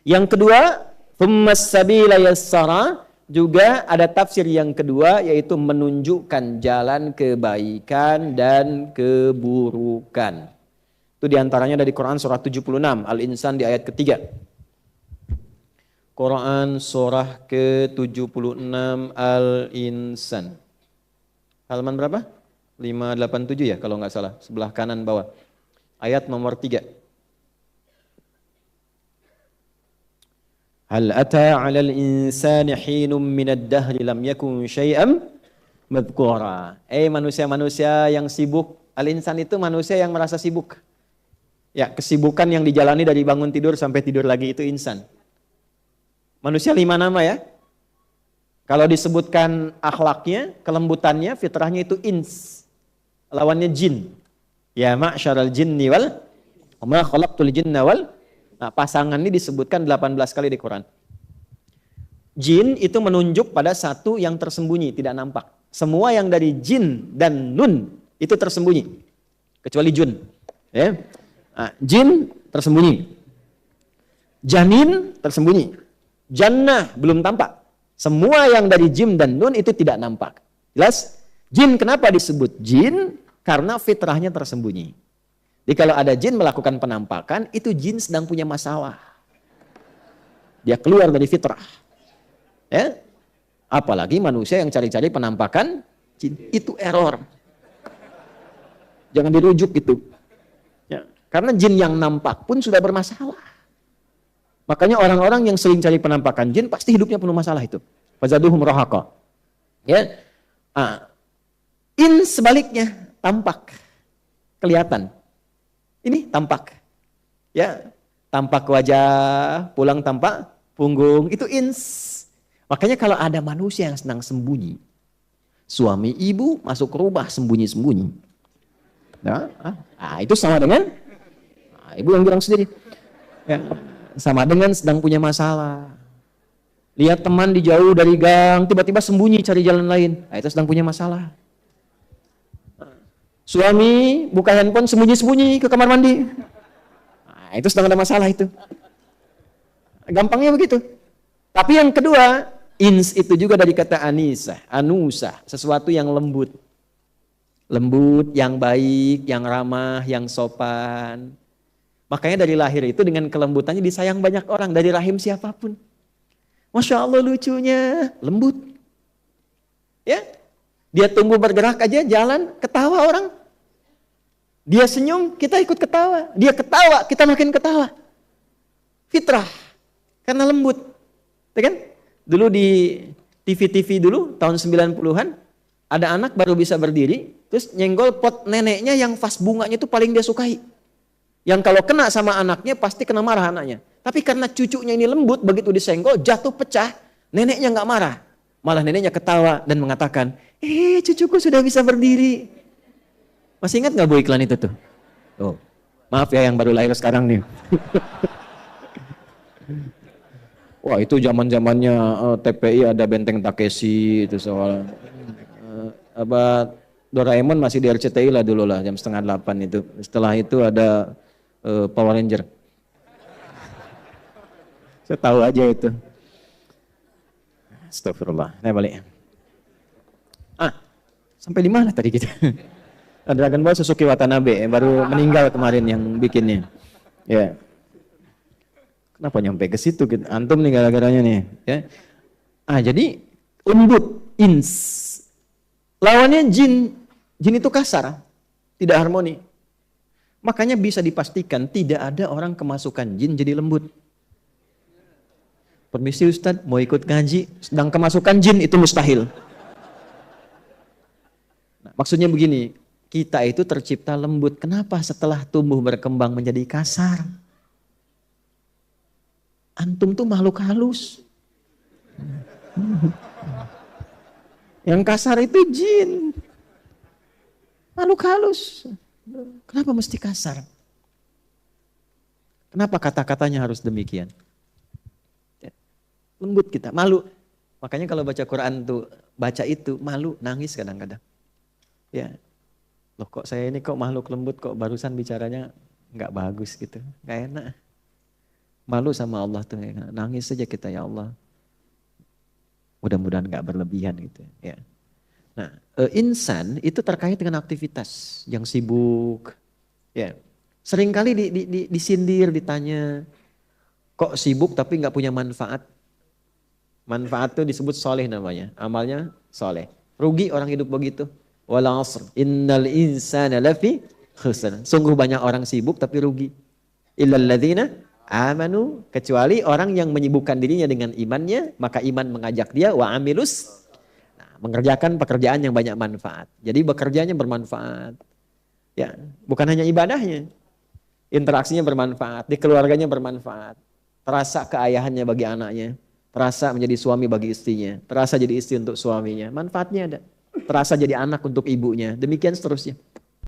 Yang kedua, tsummas sabila yassara, juga ada tafsir yang kedua yaitu menunjukkan jalan kebaikan dan keburukan. Itu diantaranya dari Quran surah 76 Al-Insan di ayat ketiga. Quran surah ke-76 Al-Insan. Halaman berapa? 587 ya kalau nggak salah, sebelah kanan bawah. Ayat nomor 3. Hal ata 'alal insani hinum minad dahri lam yakun syai'an madhkura. Manusia-manusia yang sibuk. Al-insan itu manusia yang merasa sibuk. Ya, kesibukan yang dijalani dari bangun tidur sampai tidur lagi itu insan. Manusia 5 nama ya. Kalau disebutkan akhlaknya, kelembutannya, fitrahnya itu ins. Lawannya jin. Ya ma'syaral jinni wal ma khalaqtul jinna wal. Nah, pasangan ini disebutkan 18 kali di Quran. Jin itu menunjuk pada satu yang tersembunyi, tidak nampak. Semua yang dari jin dan nun itu tersembunyi. Kecuali jun. Ya. Nah, jin tersembunyi. Janin tersembunyi. Jannah belum tampak. Semua yang dari jim dan nun itu tidak nampak. Jelas? Jin kenapa disebut jin? Karena fitrahnya tersembunyi. Jadi kalau ada jin melakukan penampakan, itu jin sedang punya masalah. Dia keluar dari fitrah. Ya? Apalagi manusia yang cari-cari penampakan, jin, itu error. Jangan dirujuk gitu. Ya. Karena jin yang nampak pun sudah bermasalah. Makanya orang-orang yang sering cari penampakan jin, pasti hidupnya penuh masalah itu. Fazaduhum rahaqa. Ya. Sebaliknya, tampak. Kelihatan. Ini tampak. Ya, tampak wajah, pulang tampak punggung, itu ins. Makanya kalau ada manusia yang sedang sembunyi, suami ibu masuk ke rumah sembunyi-sembunyi. Nah, itu sama dengan ibu yang bilang sendiri. Ya, sama dengan sedang punya masalah. Lihat teman di jauh dari gang, tiba-tiba sembunyi cari jalan lain. Itu sedang punya masalah. Suami buka handphone sembunyi-sembunyi ke kamar mandi. Nah, itu sedang ada masalah itu. Gampangnya begitu. Tapi yang kedua, ins itu juga dari kata anisah, anusah, sesuatu yang lembut. Lembut, yang baik, yang ramah, yang sopan. Makanya dari lahir itu dengan kelembutannya disayang banyak orang, dari rahim siapapun. Masya Allah lucunya, lembut. Ya, dia tumbuh bergerak aja, jalan, ketawa orang. Dia senyum, kita ikut ketawa. Dia ketawa, kita makin ketawa. Fitrah. Karena lembut. Ya kan? Dulu di TV-TV dulu, tahun 90-an, ada anak baru bisa berdiri, terus nyenggol pot neneknya yang vas bunganya itu paling dia sukai. Yang kalau kena sama anaknya, pasti kena marah anaknya. Tapi karena cucunya ini lembut, begitu disenggol, jatuh pecah, neneknya nggak marah. Malah neneknya ketawa dan mengatakan, cucuku sudah bisa berdiri. Masih ingat nggak Bu iklan itu tuh? Oh, maaf ya yang baru lahir sekarang nih. Wah itu zaman-zamannya TPI ada Benteng Takeshi itu soal Doraemon masih di RCTI lah dulu lah jam 7:30 itu. Setelah itu ada Power Ranger. Saya tahu aja itu. Astagfirullah. Nah balik. Sampai di mana tadi kita? Dragon Ball Suzuki Watanabe baru meninggal kemarin yang bikinnya. Ya. Kenapa nyampe ke situ? Antum nih gara-garanya nih. Ya. Jadi lembut, ins. Lawannya jin. Jin itu kasar, tidak harmoni. Makanya bisa dipastikan tidak ada orang kemasukan jin jadi lembut. Permisi Ustadz, mau ikut ngaji, sedang kemasukan jin itu mustahil. Nah, maksudnya begini, kita itu tercipta lembut. Kenapa setelah tumbuh berkembang menjadi kasar? Antum tuh makhluk halus. Yang kasar itu jin. Makhluk halus. Kenapa mesti kasar? Kenapa kata-katanya harus demikian? Lembut kita, malu. Makanya kalau baca Quran tuh, baca itu malu, nangis kadang-kadang. Ya. Loh kok saya ini kok makhluk lembut, kok barusan bicaranya nggak bagus gitu, nggak enak. Malu sama Allah tuh, ya. Nangis saja kita ya Allah. Mudah-mudahan nggak berlebihan gitu ya. Nah, insan itu terkait dengan aktivitas yang sibuk. Ya, seringkali disindir, ditanya, kok sibuk tapi nggak punya manfaat. Manfaat itu disebut soleh namanya, amalnya soleh. Rugi orang hidup begitu. Wal 'asr, innal insana lafi khusr. Sungguh banyak orang sibuk tapi rugi. Illal ladzina amanu, kecuali orang yang menyibukkan dirinya dengan imannya, maka iman mengajak dia wa amilus, mengerjakan pekerjaan yang banyak manfaat. Jadi bekerjanya bermanfaat. Ya, bukan hanya ibadahnya. Interaksinya bermanfaat, di keluarganya bermanfaat. Terasa keayahannya bagi anaknya, terasa menjadi suami bagi istrinya, terasa jadi istri untuk suaminya. Manfaatnya ada. Terasa jadi anak untuk ibunya, demikian seterusnya.